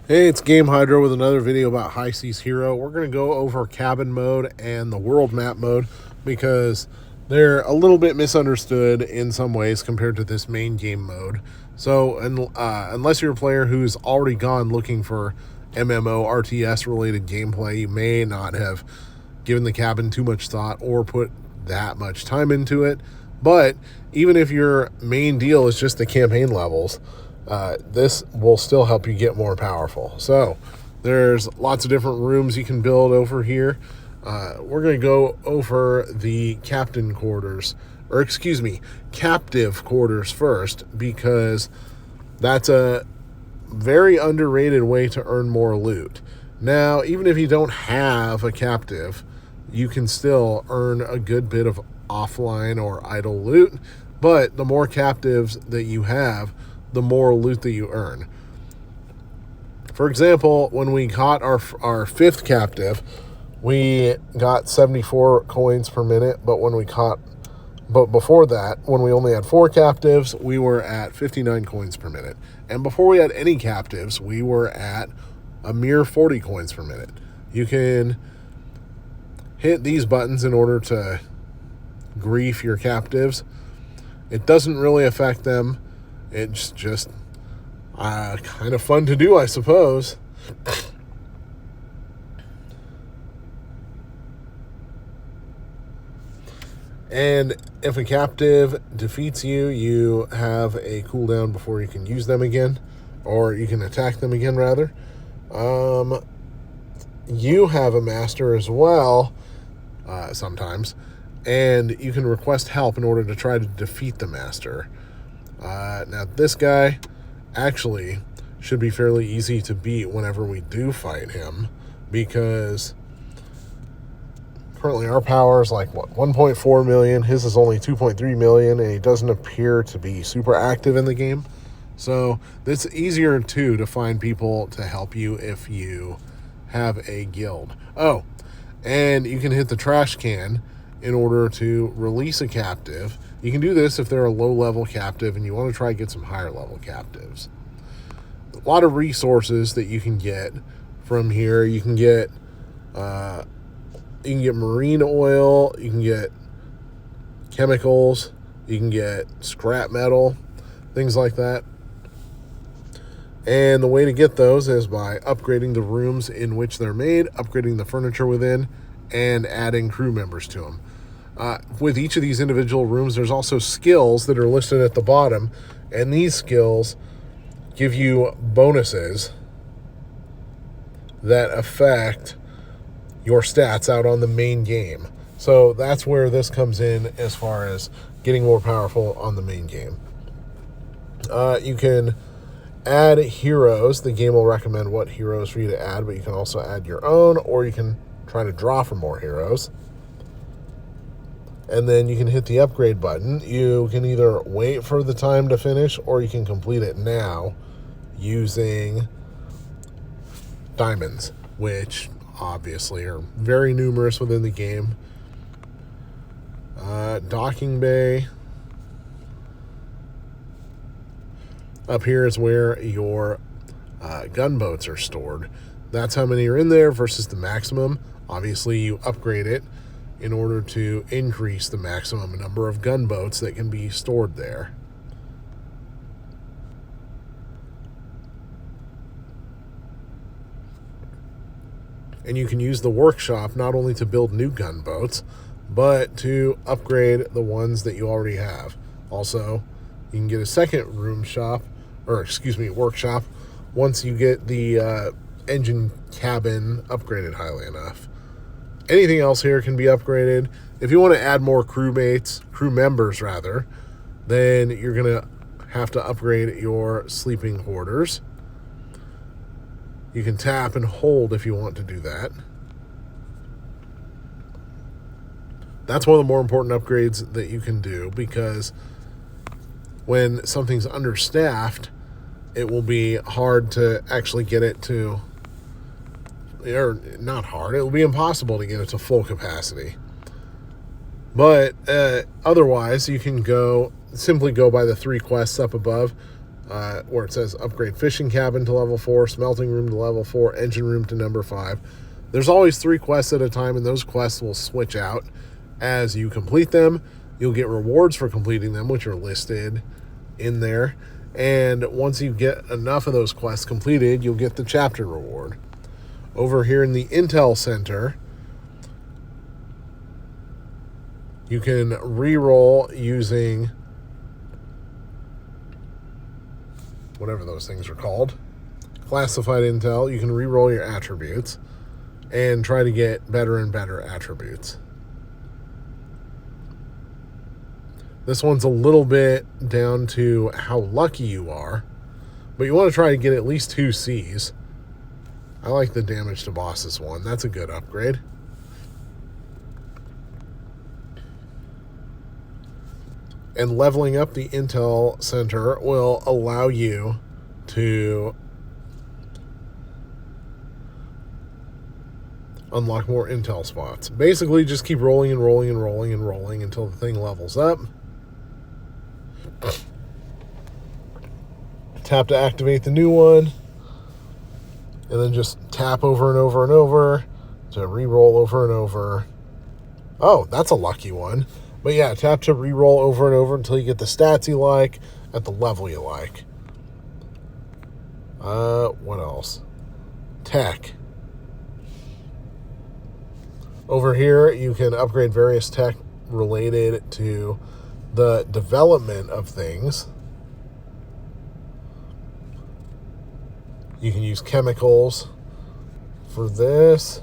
Hey, it's Game Hydro with another video about High Seas Hero. We're going to go over cabin mode and the world map mode because they're a little bit misunderstood in some ways compared to this main game mode. So unless you're a player who's already gone looking for MMO RTS related gameplay, you may not have given the cabin too much thought or put that much time into it. But even if your main deal is just the campaign levels, this will still help you get more powerful. So there's lots of different rooms you can build over here. We're going to go over the captain quarters, or excuse me, captive quarters first, because that's a very underrated way to earn more loot. Now, even if you don't have a captive, you can still earn a good bit of offline or idle loot, but the more captives that you have, the more loot that you earn. For example, when we caught our fifth captive, we got 74 coins per minute, but before that, when we only had 4 captives, we were at 59 coins per minute. And before we had any captives, we were at a mere 40 coins per minute. You can hit these buttons in order to grief your captives. It doesn't really affect them. It's just kind of fun to do, I suppose. And if a captive defeats you, you have a cooldown before you can use them again, or you can attack them again, rather. You have a master as well, sometimes, and you can request help in order to try to defeat the master. Now, this guy actually should be fairly easy to beat whenever we do fight him, because currently our power is like, 1.4 million. His is only 2.3 million, and he doesn't appear to be super active in the game. So it's easier, too, to find people to help you if you have a guild. Oh, and you can hit the trash can in order to release a captive. You can do this if they're a low-level captive and you want to try to get some higher-level captives. A lot of resources that you can get from here. You can get marine oil. You can get chemicals. You can get scrap metal, things like that. And the way to get those is by upgrading the rooms in which they're made, upgrading the furniture within, and adding crew members to them. With each of these individual rooms, there's also skills that are listed at the bottom, and these skills give you bonuses that affect your stats out on the main game. So that's where this comes in as far as getting more powerful on the main game. You can add heroes. The game will recommend what heroes for you to add, but you can also add your own, or you can try to draw for more heroes. And then you can hit the upgrade button. You can either wait for the time to finish, or you can complete it now using diamonds, which obviously are very numerous within the game. Docking bay. Up here is where your gunboats are stored. That's how many are in there versus the maximum. Obviously, you upgrade it in order to increase the maximum number of gunboats that can be stored there. And you can use the workshop not only to build new gunboats, but to upgrade the ones that you already have. Also, you can get a second workshop once you get the engine cabin upgraded highly enough. Anything else here can be upgraded. If you want to add more crew members, then you're going to have to upgrade your sleeping quarters. You can tap and hold if you want to do that. That's one of the more important upgrades that you can do, because when something's understaffed, it will be hard to actually get it to, or not hard, it will be impossible to get it to full capacity. But otherwise, you can simply go by the 3 quests up above where it says upgrade fishing cabin to level 4, smelting room to level 4, engine room to number 5. There's always 3 quests at a time, and those quests will switch out as you complete them. You'll get rewards for completing them, which are listed in there. And once you get enough of those quests completed, you'll get the chapter reward. Over here in the Intel Center, you can re-roll using whatever those things are called. Classified intel. You can re-roll your attributes and try to get better and better attributes. This one's a little bit down to how lucky you are, but you want to try to get at least 2 Cs. I like the damage to bosses one. That's a good upgrade. And leveling up the Intel Center will allow you to unlock more Intel spots. Basically, just keep rolling and rolling and rolling and rolling until the thing levels up. Tap to activate the new one. And then just tap over and over and over to re-roll over and over. Oh, that's a lucky one. But yeah, tap to re-roll over and over until you get the stats you like at the level you like. What else? Tech. Over here, you can upgrade various tech related to the development of things. You can use chemicals for this.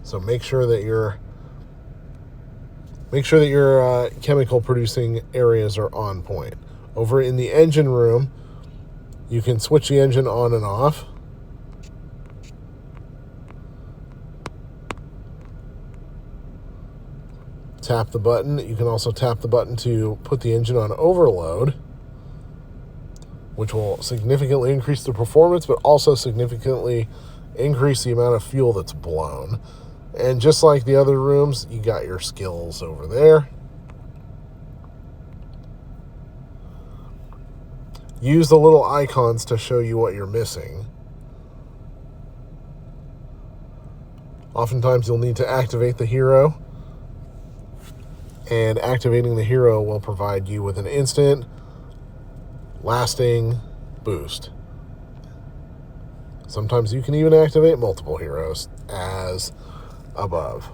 So make sure that your chemical producing areas are on point. Over in the engine room, you can switch the engine on and off. Tap the button. You can also tap the button to put the engine on overload, which will significantly increase the performance, but also significantly increase the amount of fuel that's blown. And just like the other rooms, you got your skills over there. Use the little icons to show you what you're missing. Oftentimes you'll need to activate the hero, and activating the hero will provide you with an instant, lasting boost. Sometimes you can even activate multiple heroes, as above.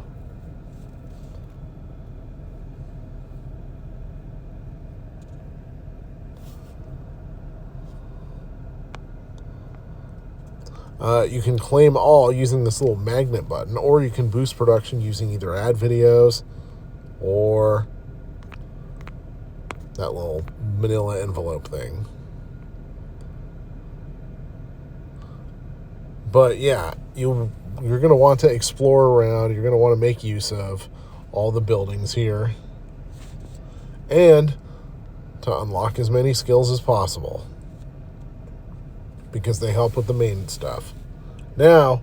You can claim all using this little magnet button, or you can boost production using either ad videos or that little manila envelope thing. But yeah, you're going to want to explore around. You're going to want to make use of all the buildings here and to unlock as many skills as possible, because they help with the main stuff. Now,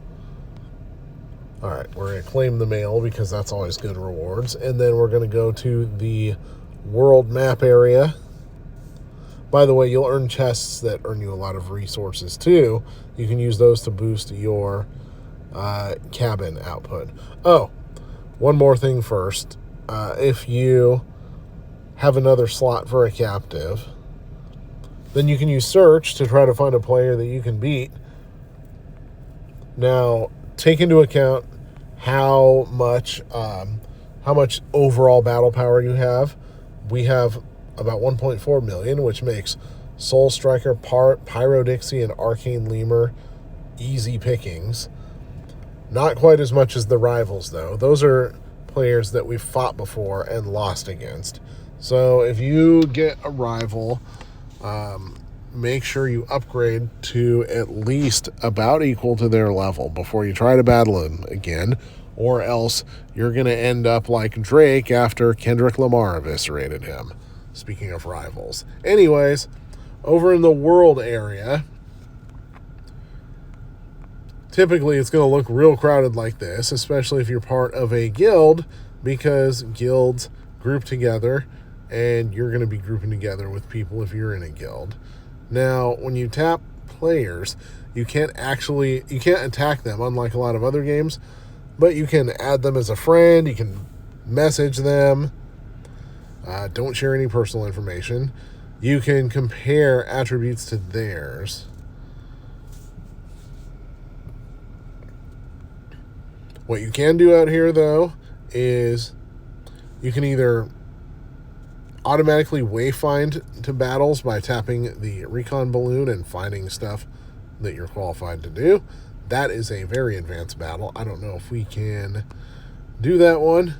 all right, we're going to claim the mail because that's always good rewards. And then we're going to go to the world map area. By the way, you'll earn chests that earn you a lot of resources too. You can use those to boost your cabin output. Oh, one more thing first. If you have another slot for a captive, then you can use search to try to find a player that you can beat. Now, take into account how much overall battle power you have. We have about 1.4 million, which makes Soul Striker, Pyro Dixie, and Arcane Lemur easy pickings. Not quite as much as the rivals, though. Those are players that we've fought before and lost against. So if you get a rival, make sure you upgrade to at least about equal to their level before you try to battle them again, or else you're going to end up like Drake after Kendrick Lamar eviscerated him. Speaking of rivals. Anyways, over in the world area, typically it's going to look real crowded like this, especially if you're part of a guild, because guilds group together, and you're going to be grouping together with people if you're in a guild. Now, when you tap players, you can't attack them, unlike a lot of other games, but you can add them as a friend, you can message them, don't share any personal information. You can compare attributes to theirs. What you can do out here, though, is you can either automatically wayfind to battles by tapping the recon balloon and finding stuff that you're qualified to do. That is a very advanced battle. I don't know if we can do that one,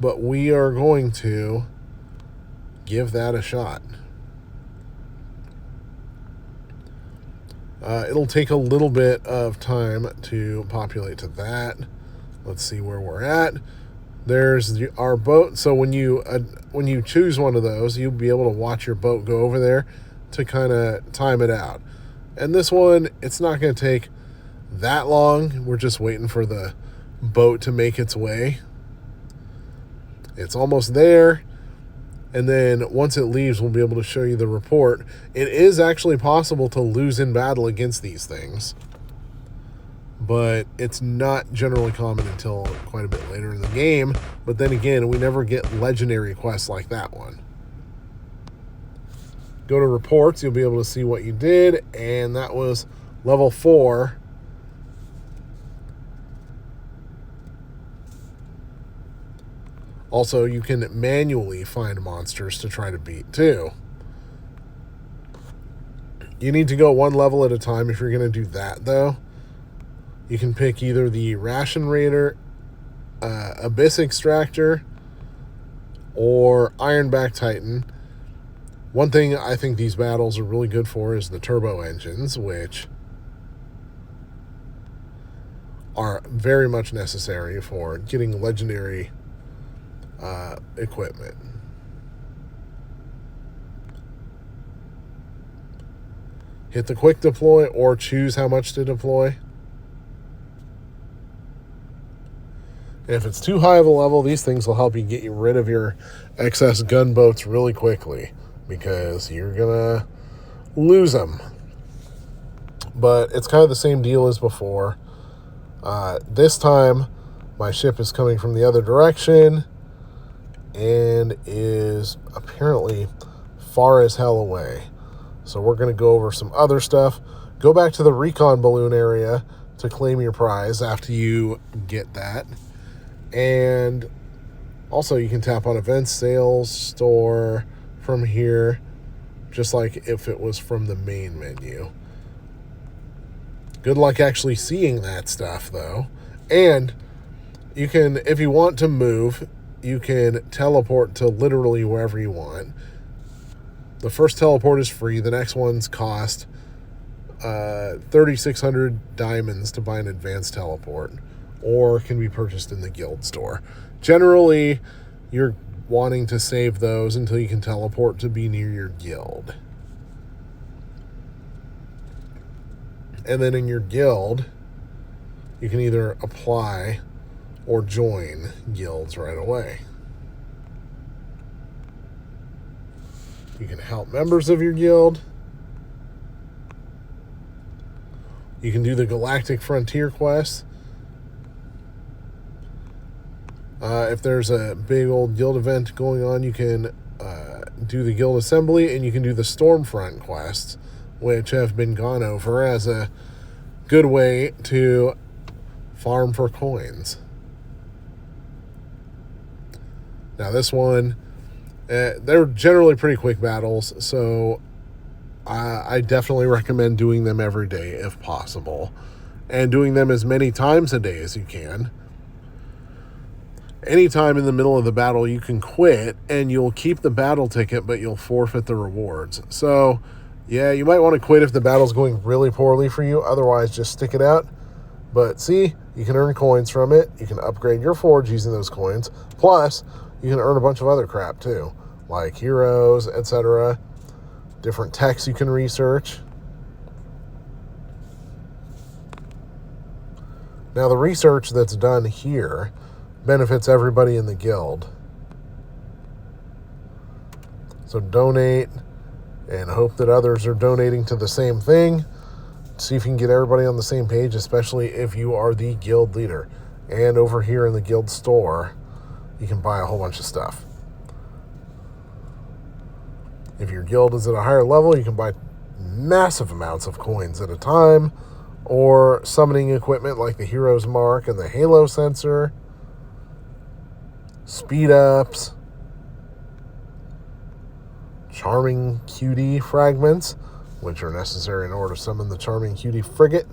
but we are going to give that a shot. It'll take a little bit of time to populate to that. Let's see where we're at. There's our boat. So when you choose one of those, you'll be able to watch your boat go over there to kind of time it out. And this one, it's not going to take that long. We're just waiting for the boat to make its way. It's almost there. And then once it leaves, we'll be able to show you the report. It is actually possible to lose in battle against these things, but it's not generally common until quite a bit later in the game. But then again, we never get legendary quests like that one. Go to reports, you'll be able to see what you did, and that was level 4. Also, you can manually find monsters to try to beat, too. You need to go one level at a time if you're going to do that, though. You can pick either the Ration Raider, Abyss Extractor, or Ironback Titan. One thing I think these battles are really good for is the turbo engines, which are very much necessary for getting legendary equipment. Hit the quick deploy or choose how much to deploy. And if it's too high of a level, these things will help you get rid of your excess gunboats really quickly, because you're gonna lose them. But it's kind of the same deal as before. This time, my ship is coming from the other direction and is apparently far as hell away. So we're going to go over some other stuff. Go back to the recon balloon area to claim your prize after you get that. And also you can tap on events, sales, store from here, just like if it was from the main menu. Good luck actually seeing that stuff, though. And you can, if you want to move, you can teleport to literally wherever you want. The first teleport is free. The next ones cost 3,600 diamonds to buy an advanced teleport, or can be purchased in the guild store. Generally, you're wanting to save those until you can teleport to be near your guild. And then in your guild, you can either apply or join guilds right away. You can help members of your guild. You can do the Galactic Frontier quest. If there's a big old guild event going on, you can do the guild assembly, and you can do the Stormfront quests, which have been gone over as a good way to farm for coins. Now this one, they're generally pretty quick battles, so I definitely recommend doing them every day if possible, and doing them as many times a day as you can. Anytime in the middle of the battle, you can quit, and you'll keep the battle ticket, but you'll forfeit the rewards. So, yeah, you might want to quit if the battle's going really poorly for you. Otherwise, just stick it out. But see, you can earn coins from it. You can upgrade your forge using those coins. Plus, you can earn a bunch of other crap, too, like heroes, etc. Different techs you can research. Now, the research that's done here benefits everybody in the guild. So donate and hope that others are donating to the same thing. See if you can get everybody on the same page, especially if you are the guild leader. And over here in the guild store, you can buy a whole bunch of stuff. If your guild is at a higher level, you can buy massive amounts of coins at a time, or summoning equipment like the Hero's Mark and the Halo Sensor, speed ups, Charming Cutie fragments, which are necessary in order to summon the Charming Cutie frigate,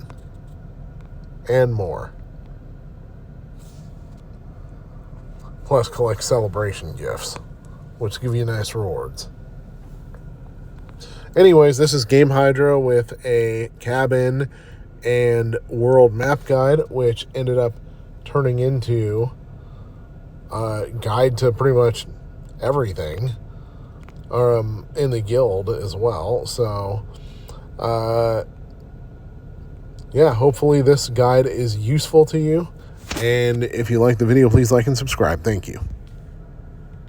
and more. Plus collect celebration gifts, which give you nice rewards. Anyways, this is Game Hydra with a cabin and world map guide, which ended up turning into a guide to pretty much everything in the guild as well. So, yeah, hopefully this guide is useful to you. And if you like the video, please like and subscribe. Thank you.